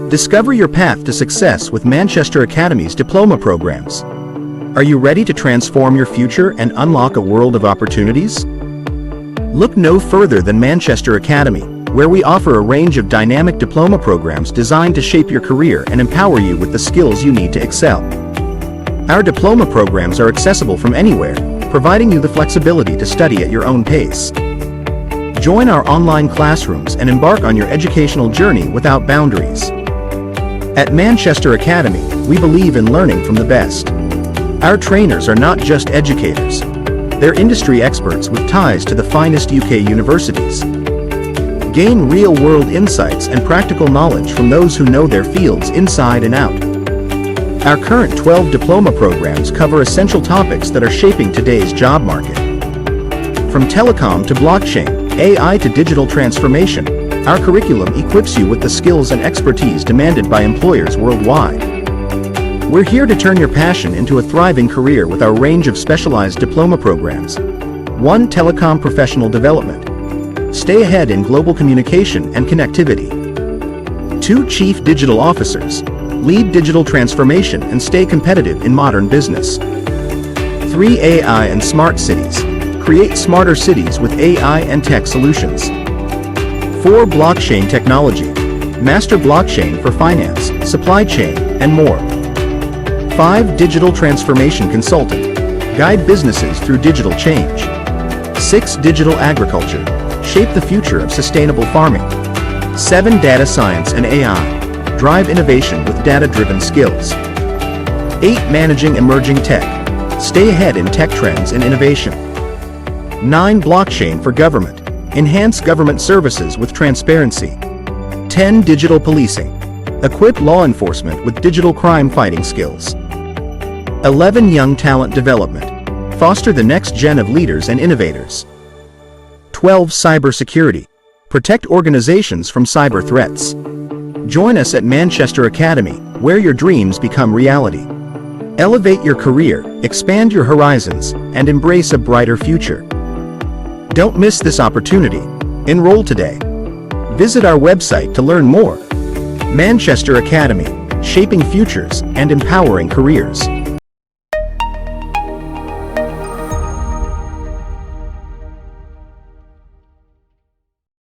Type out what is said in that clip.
Discover your path to success with Manchester Academy's diploma programs. Are you ready to transform your future and unlock a world of opportunities? Look no further than Manchester Academy, where we offer a range of dynamic diploma programs designed to shape your career and empower you with the skills you need to excel. Our diploma programs are accessible from anywhere, providing you the flexibility to study at your own pace. Join our online classrooms and embark on your educational journey without boundaries. At Manchester Academy, we believe in learning from the best. Our trainers are not just educators. They're industry experts with ties to the finest UK universities. Gain real-world insights and practical knowledge from those who know their fields inside and out. Our current 12 diploma programs cover essential topics that are shaping today's job market. From telecom to blockchain, AI to digital transformation, our curriculum equips you with the skills and expertise demanded by employers worldwide. We're here to turn your passion into a thriving career with our range of specialized diploma programs. 1. Telecom Professional Development. Stay ahead in global communication and connectivity. 2. Chief Digital Officers. Lead digital transformation and stay competitive in modern business. 3. AI and Smart Cities. Create smarter cities with AI and tech solutions. 4. Blockchain Technology. Master blockchain for finance, supply chain, and more. 5. Digital Transformation Consultant. Guide businesses through digital change. 6. Digital Agriculture. Shape the future of sustainable farming. 7. Data Science and AI. Drive innovation with data-driven skills. 8. Managing Emerging Tech. Stay ahead in tech trends and innovation. 9. Blockchain for Government. Enhance government services with transparency. 10. Digital Policing. Equip law enforcement with digital crime fighting skills. 11. Young Talent Development. Foster the next gen of leaders and innovators. 12. Cybersecurity. Protect organizations from cyber threats. Join us at Manchester Academy, where your dreams become reality. Elevate your career, expand your horizons, and embrace a brighter future. Don't miss this opportunity. Enroll today. Visit our website to learn more. Manchester Academy, shaping futures and empowering careers.